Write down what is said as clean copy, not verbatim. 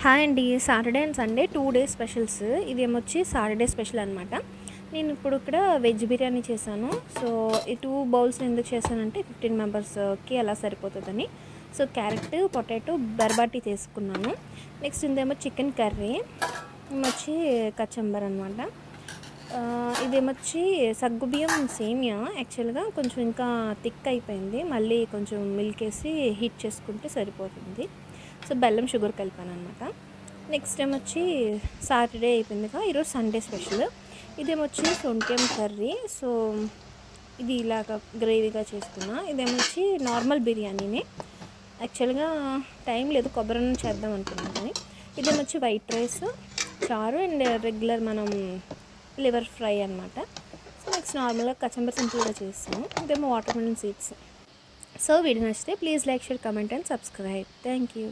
Hi అండి. Saturday and Sunday 2 days specials. ఇవేమొచ్చి Saturday special అనమాట. నేను ఇప్పుడు ఇక్కడ వెజ్ బిర్యానీ చేశాను. సో ఈ 2 బౌల్స్ ఎందుకు చేశానంటే 15 మెంబర్స్కి అలా సరిపోతుందని. సో క్యారెట్, పొటాటో, బర్బాటీ తీసుకున్నాను. నెక్స్ట్ ఇదేమో చికెన్ కర్రీ, ఏమొచ్చి కచంబర్ అనమాట. ఇదేమొచ్చి సగ్గుబియ్యం సేమియా. యాక్చువల్గా కొంచెం ఇంకా థిక్ అయిపోయింది, మళ్ళీ కొంచెం మిల్క్ వేసి హీట్ చేసుకుంటే సరిపోతుంది. సో బెల్లం, షుగర్ కలిపాను అనమాట. నెక్స్ట్ ఏమొచ్చి సాటర్డే అయిపోయిందిగా, ఈరోజు సండే స్పెషల్. ఇదేమొచ్చి సొంటియం కర్రీ. సో ఇది ఇలాగ గ్రేవీగా చేసుకున్నా. ఇదేమొచ్చి నార్మల్ బిర్యానీనే. యాక్చువల్గా టైం లేదు, కొబ్బరి అన్నం చేద్దాం అనుకున్నాను కానీ. ఇదేమొచ్చి వైట్ రైస్, చారు అండ్ రెగ్యులర్ మనం లివర్ ఫ్రై అనమాట. సో నెక్స్ట్ నార్మల్గా కచంబర్ సింపుల్గా చేస్తాము. ఇదేమో watermelon seeds. So video నచ్చితే please like, share, comment and subscribe. Thank you.